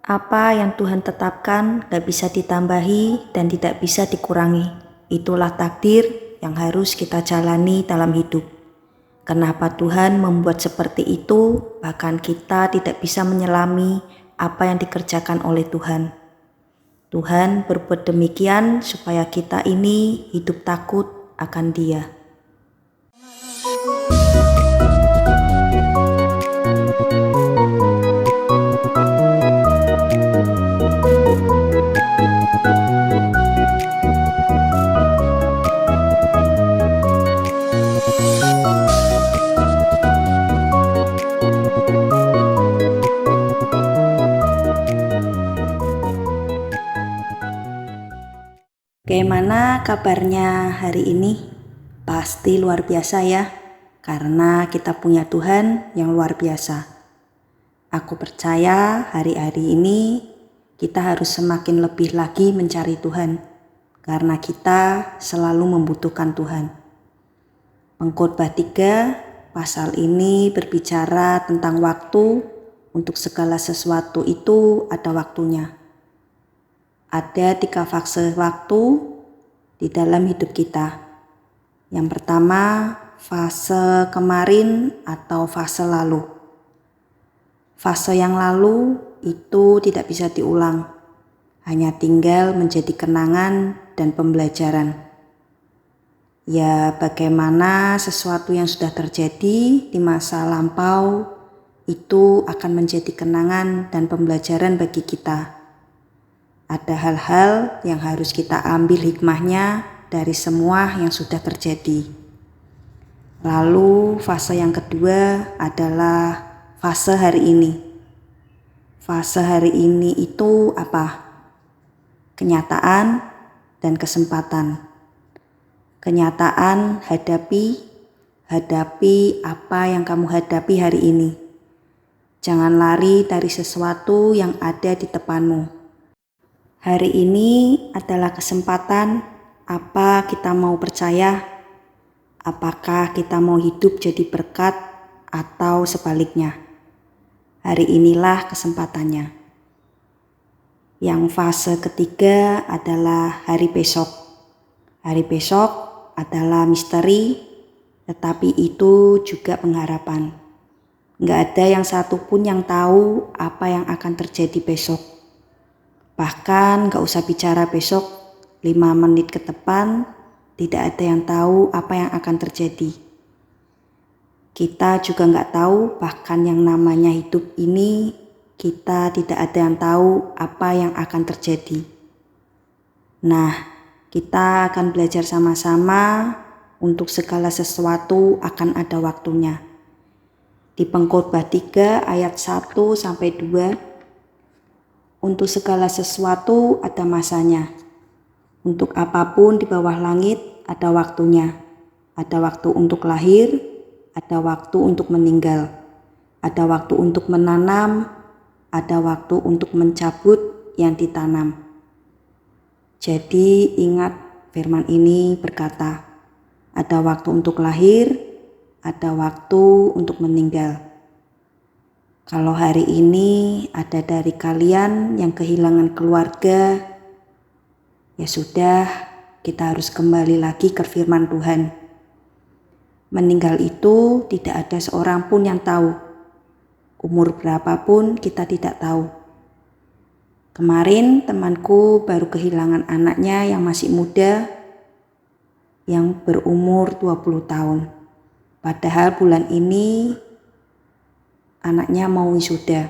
Apa yang Tuhan tetapkan gak bisa ditambahi dan tidak bisa dikurangi. Itulah takdir yang harus kita jalani dalam hidup. Kenapa Tuhan membuat seperti itu, bahkan kita tidak bisa menyelami apa yang dikerjakan oleh Tuhan. Tuhan berbuat demikian supaya kita ini hidup takut akan Dia. Bagaimana kabarnya hari ini? Pasti luar biasa ya, karena kita punya Tuhan yang luar biasa. Aku percaya hari-hari ini kita harus semakin lebih lagi mencari Tuhan, karena kita selalu membutuhkan Tuhan. Pengkhotbah 3 pasal ini berbicara tentang waktu. Untuk segala sesuatu itu ada waktunya. Ada 3 fase waktu di dalam hidup kita. Yang pertama, fase kemarin atau fase lalu. Fase yang lalu itu tidak bisa diulang, hanya tinggal menjadi kenangan dan pembelajaran. Ya, bagaimana sesuatu yang sudah terjadi di masa lampau itu akan menjadi kenangan dan pembelajaran bagi kita. Ada hal-hal yang harus kita ambil hikmahnya dari semua yang sudah terjadi. Lalu fase yang kedua adalah fase hari ini. Fase hari ini itu apa? Kenyataan dan kesempatan. Kenyataan hadapi apa yang kamu hadapi hari ini. Jangan lari dari sesuatu yang ada di depanmu. Hari ini adalah kesempatan apa kita mau percaya, apakah kita mau hidup jadi berkat atau sebaliknya. Hari inilah kesempatannya. Yang fase ketiga adalah hari besok. Hari besok adalah misteri, tetapi itu juga pengharapan. Gak ada yang satupun yang tahu apa yang akan terjadi besok. Bahkan gak usah bicara besok, 5 menit ke depan, tidak ada yang tahu apa yang akan terjadi. Kita juga gak tahu, bahkan yang namanya hidup ini, kita tidak ada yang tahu apa yang akan terjadi. Nah, kita akan belajar sama-sama untuk segala sesuatu akan ada waktunya. Di Pengkhotbah 3 ayat 1-2, untuk segala sesuatu ada masanya. Untuk apapun di bawah langit ada waktunya. Ada waktu untuk lahir, ada waktu untuk meninggal. Ada waktu untuk menanam, ada waktu untuk mencabut yang ditanam. Jadi ingat firman ini berkata, ada waktu untuk lahir, ada waktu untuk meninggal. Kalau hari ini ada dari kalian yang kehilangan keluarga, ya sudah, kita harus kembali lagi ke firman Tuhan. Meninggal itu tidak ada seorang pun yang tahu. Umur berapapun kita tidak tahu. Kemarin temanku baru kehilangan anaknya yang masih muda, yang berumur 20 tahun. Padahal bulan ini anaknya mau wisuda.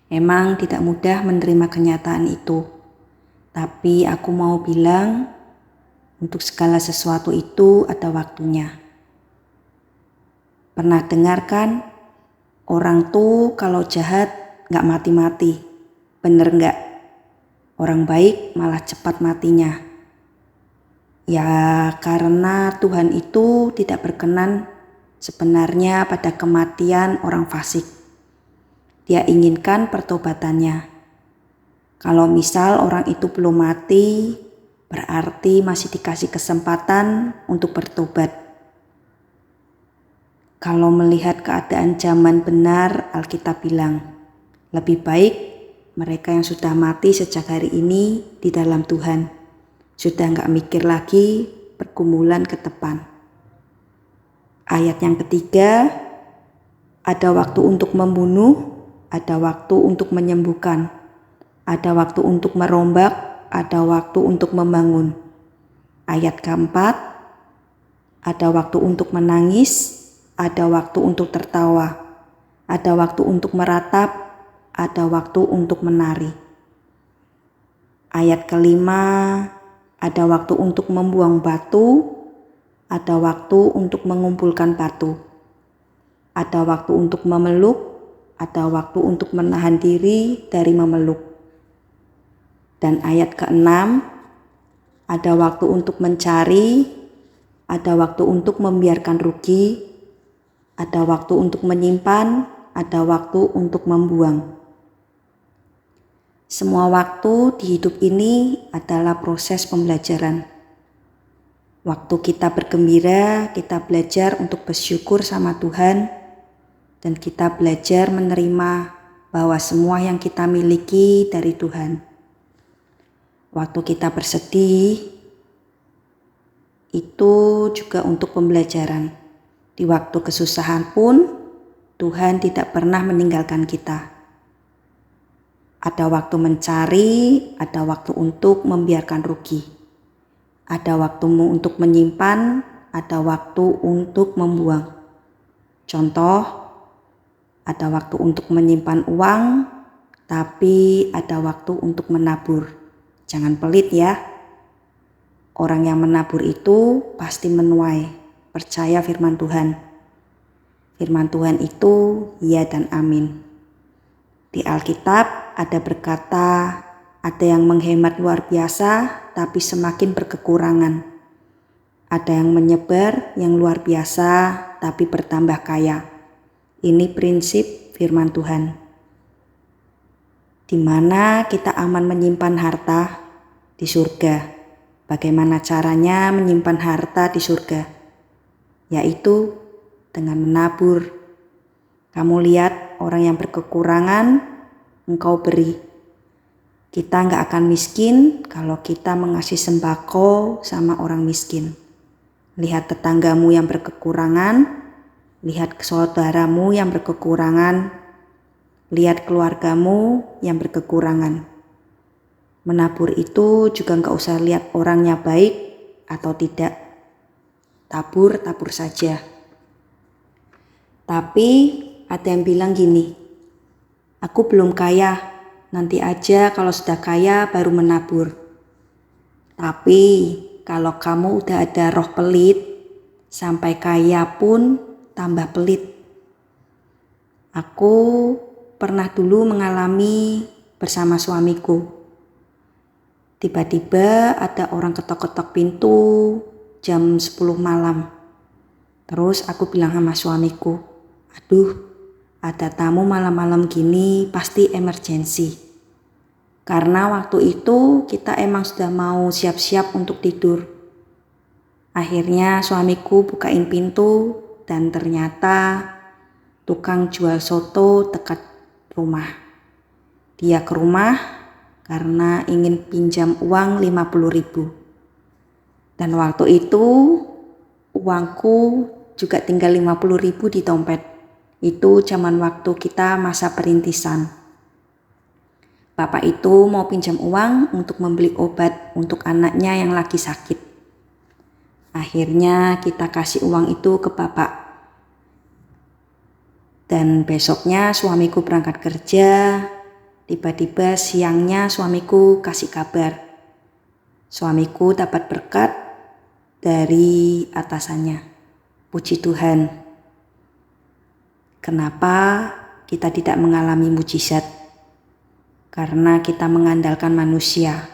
Emang tidak mudah menerima kenyataan itu. Tapi aku mau bilang, untuk segala sesuatu itu ada waktunya. Pernah dengar kan? Orang tuh kalau jahat gak mati-mati. Bener gak? Orang baik malah cepat matinya. Ya karena Tuhan itu tidak berkenan sebenarnya pada kematian orang fasik. Dia inginkan pertobatannya. Kalau misal orang itu belum mati, berarti masih dikasih kesempatan untuk bertobat. Kalau melihat keadaan zaman benar, Alkitab bilang, lebih baik mereka yang sudah mati sejak hari ini di dalam Tuhan. Sudah gak mikir lagi pergumulan ke depan. Ayat yang ketiga, ada waktu untuk membunuh, ada waktu untuk menyembuhkan, ada waktu untuk merombak, ada waktu untuk membangun. Ayat keempat, ada waktu untuk menangis, ada waktu untuk tertawa, ada waktu untuk meratap, ada waktu untuk menari. Ayat kelima, ada waktu untuk membuang batu, ada waktu untuk mengumpulkan batu, ada waktu untuk memeluk, ada waktu untuk menahan diri dari memeluk. Dan ayat keenam, ada waktu untuk mencari, ada waktu untuk membiarkan rugi, ada waktu untuk menyimpan, ada waktu untuk membuang. Semua waktu di hidup ini adalah proses pembelajaran. Waktu kita bergembira, kita belajar untuk bersyukur sama Tuhan, dan kita belajar menerima bahwa semua yang kita miliki dari Tuhan. Waktu kita bersedih, itu juga untuk pembelajaran. Di waktu kesusahan pun, Tuhan tidak pernah meninggalkan kita. Ada waktu mencari, ada waktu untuk membiarkan rugi. Ada waktumu untuk menyimpan, ada waktu untuk membuang. Contoh, ada waktu untuk menyimpan uang, tapi ada waktu untuk menabur. Jangan pelit ya. Orang yang menabur itu pasti menuai. Percaya firman Tuhan. Firman Tuhan itu ya dan amin. Di Alkitab ada berkata, ada yang menghemat luar biasa tapi semakin berkekurangan. Ada yang menyebar yang luar biasa tapi bertambah kaya. Ini prinsip firman Tuhan. Di mana kita aman menyimpan harta? Di surga. Bagaimana caranya menyimpan harta di surga? Yaitu dengan menabur. Kamu lihat orang yang berkekurangan, engkau beri. Kita gak akan miskin kalau kita mengasih sembako sama orang miskin. Lihat tetanggamu yang berkekurangan, lihat saudaramu yang berkekurangan, lihat keluargamu yang berkekurangan. Menabur itu juga gak usah lihat orangnya baik atau tidak. Tabur saja. Tapi ada yang bilang gini, aku belum kaya, nanti aja kalau sudah kaya baru menabur. Tapi kalau kamu udah ada roh pelit, sampai kaya pun tambah pelit. Aku pernah dulu mengalami bersama suamiku. Tiba-tiba ada orang ketok-ketok pintu jam 10 malam. Terus aku bilang sama suamiku, aduh, ada tamu malam-malam gini pasti emergensi. Karena waktu itu kita emang sudah mau siap-siap untuk tidur. Akhirnya suamiku bukain pintu dan ternyata tukang jual soto dekat rumah. Dia ke rumah karena ingin pinjam uang 50.000. Dan waktu itu uangku juga tinggal 50.000 di dompet. Itu zaman waktu kita masa perintisan. Bapak itu mau pinjam uang untuk membeli obat untuk anaknya yang lagi sakit. Akhirnya kita kasih uang itu ke bapak. Dan besoknya suamiku berangkat kerja. Tiba-tiba siangnya suamiku kasih kabar. Suamiku dapat berkat dari atasannya. Puji Tuhan. Kenapa kita tidak mengalami mujizat? Karena kita mengandalkan manusia.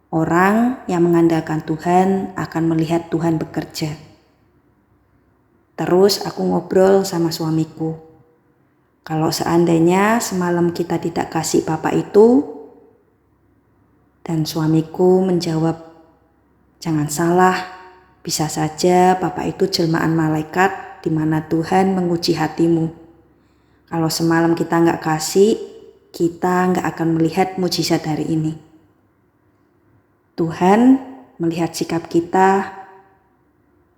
Orang yang mengandalkan Tuhan akan melihat Tuhan bekerja. Terus aku ngobrol sama suamiku. Kalau seandainya semalam kita tidak kasih bapak itu, dan suamiku menjawab, jangan salah, bisa saja bapak itu jelmaan malaikat di mana Tuhan menguji hatimu. Kalau semalam kita nggak kasih, kita nggak akan melihat mujizat hari ini. Tuhan melihat sikap kita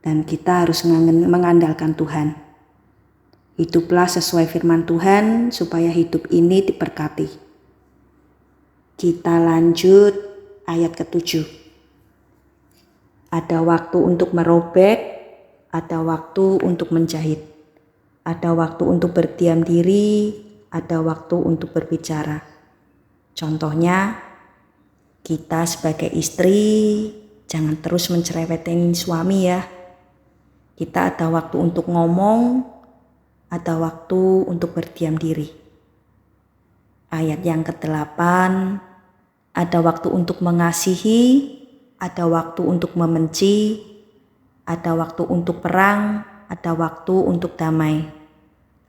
dan kita harus mengandalkan Tuhan. Hiduplah sesuai firman Tuhan supaya hidup ini diberkati. Kita lanjut ayat ke-7. Ada waktu untuk merobek, ada waktu untuk menjahit. Ada waktu untuk berdiam diri, ada waktu untuk berbicara. Contohnya, kita sebagai istri jangan terus mencerewetin suami ya. Kita ada waktu untuk ngomong, ada waktu untuk berdiam diri. Ayat yang ke-8, ada waktu untuk mengasihi, ada waktu untuk membenci, ada waktu untuk perang, ada waktu untuk damai.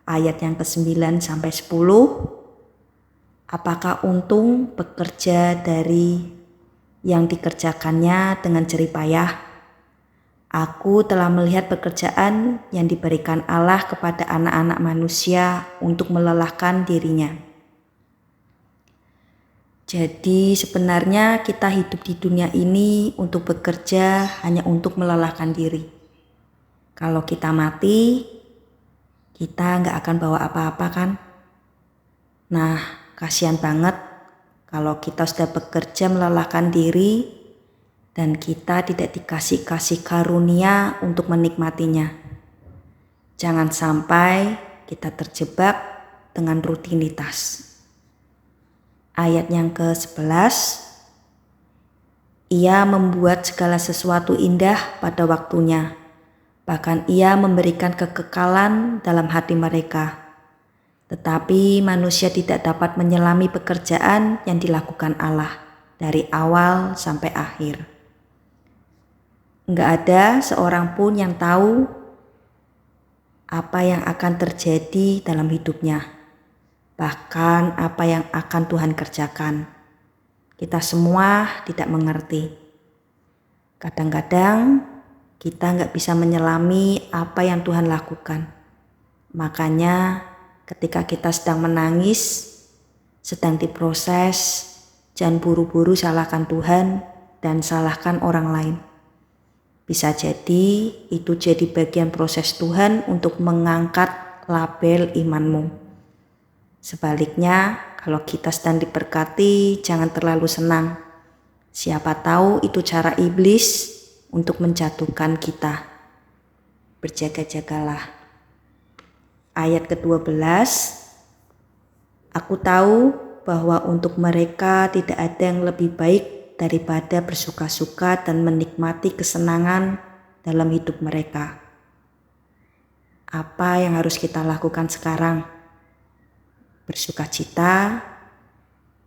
Ayat yang ke-9 sampai 10, apakah untung bekerja dari yang dikerjakannya dengan jerih payah? Aku telah melihat pekerjaan yang diberikan Allah kepada anak-anak manusia untuk melelahkan dirinya. Jadi sebenarnya kita hidup di dunia ini untuk bekerja hanya untuk melelahkan diri. Kalau kita mati, kita nggak akan bawa apa-apa kan? Nah, kasihan banget kalau kita sudah bekerja melelahkan diri dan kita tidak dikasih karunia untuk menikmatinya. Jangan sampai kita terjebak dengan rutinitas. Ayat yang ke-11, Ia membuat segala sesuatu indah pada waktunya. Bahkan Ia memberikan kekekalan dalam hati mereka. Tetapi manusia tidak dapat menyelami pekerjaan yang dilakukan Allah dari awal sampai akhir. Enggak ada seorang pun yang tahu apa yang akan terjadi dalam hidupnya. Bahkan apa yang akan Tuhan kerjakan. Kita semua tidak mengerti. Kadang-kadang kita nggak bisa menyelami apa yang Tuhan lakukan. Makanya ketika kita sedang menangis, sedang diproses, jangan buru-buru salahkan Tuhan dan salahkan orang lain. Bisa jadi itu jadi bagian proses Tuhan untuk mengangkat label imanmu. Sebaliknya, kalau kita sedang diberkati, jangan terlalu senang. Siapa tahu itu cara iblis untuk menjatuhkan kita. Berjaga-jagalah. Ayat ke-12, aku tahu bahwa untuk mereka tidak ada yang lebih baik daripada bersuka-suka dan menikmati kesenangan dalam hidup mereka. Apa yang harus kita lakukan sekarang? Bersukacita,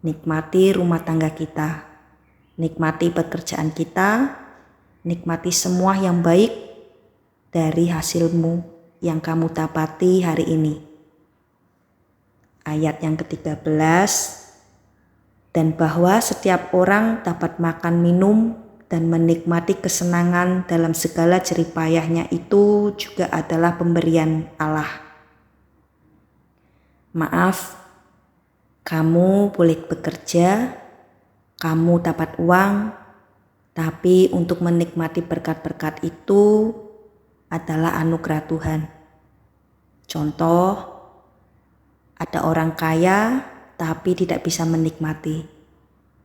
nikmati rumah tangga kita, nikmati pekerjaan kita, nikmati semua yang baik dari hasilmu yang kamu dapati hari ini. Ayat yang ke-13, dan bahwa setiap orang dapat makan minum dan menikmati kesenangan dalam segala jerih payahnya itu juga adalah pemberian Allah. Maaf, kamu boleh bekerja, kamu dapat uang, tapi untuk menikmati berkat-berkat itu adalah anugerah Tuhan. Contoh, ada orang kaya tapi tidak bisa menikmati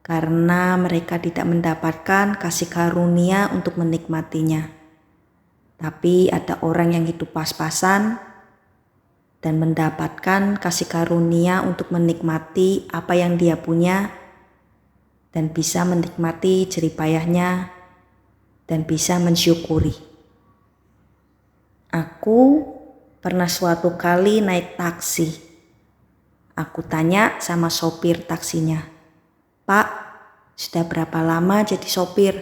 karena mereka tidak mendapatkan kasih karunia untuk menikmatinya. Tapi ada orang yang hidup pas-pasan dan mendapatkan kasih karunia untuk menikmati apa yang dia punya dan bisa menikmati jerih payahnya dan bisa mensyukuri. Aku pernah suatu kali naik taksi. Aku tanya sama sopir taksinya, "Pak, sudah berapa lama jadi sopir?"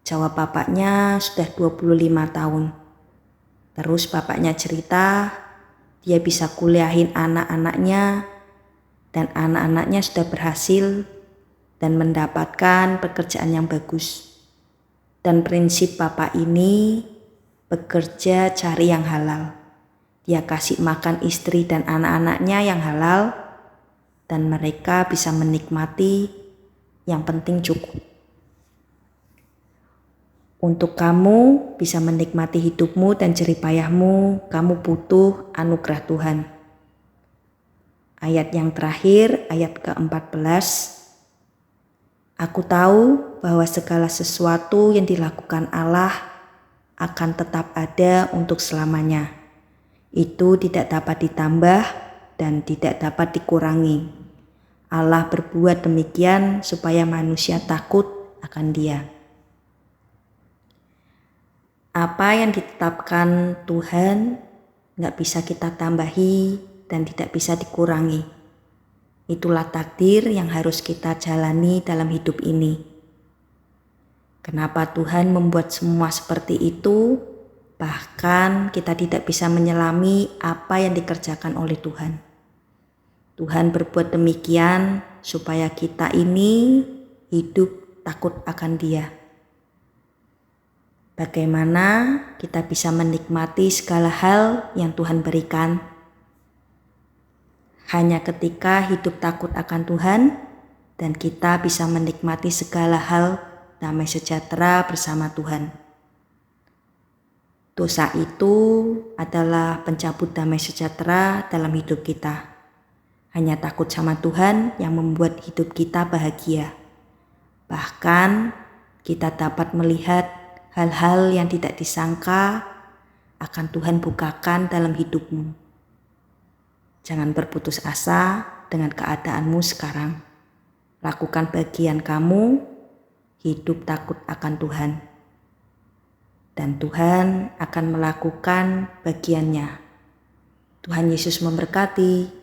Jawab bapaknya, "Sudah 25 tahun. Terus bapaknya cerita, dia bisa kuliahin anak-anaknya dan anak-anaknya sudah berhasil dan mendapatkan pekerjaan yang bagus. Dan prinsip bapak ini bekerja cari yang halal. Dia kasih makan istri dan anak-anaknya yang halal dan mereka bisa menikmati yang penting cukup. Untuk kamu bisa menikmati hidupmu dan jeripayahmu, kamu butuh anugerah Tuhan. Ayat yang terakhir, ayat ke-14. Aku tahu bahwa segala sesuatu yang dilakukan Allah akan tetap ada untuk selamanya. Itu tidak dapat ditambah dan tidak dapat dikurangi. Allah berbuat demikian supaya manusia takut akan Dia. Apa yang ditetapkan Tuhan gak bisa kita tambahi dan tidak bisa dikurangi. Itulah takdir yang harus kita jalani dalam hidup ini. Kenapa Tuhan membuat semua seperti itu? Bahkan kita tidak bisa menyelami apa yang dikerjakan oleh Tuhan. Tuhan berbuat demikian supaya kita ini hidup takut akan Dia. Bagaimana kita bisa menikmati segala hal yang Tuhan berikan? Hanya ketika hidup takut akan Tuhan dan kita bisa menikmati segala hal damai sejahtera bersama Tuhan. Dosa itu adalah pencabut damai sejahtera dalam hidup kita. Hanya takut sama Tuhan yang membuat hidup kita bahagia. Bahkan kita dapat melihat hal-hal yang tidak disangka akan Tuhan bukakan dalam hidupmu. Jangan berputus asa dengan keadaanmu sekarang. Lakukan bagian kamu, hidup takut akan Tuhan. Dan Tuhan akan melakukan bagiannya. Tuhan Yesus memberkati.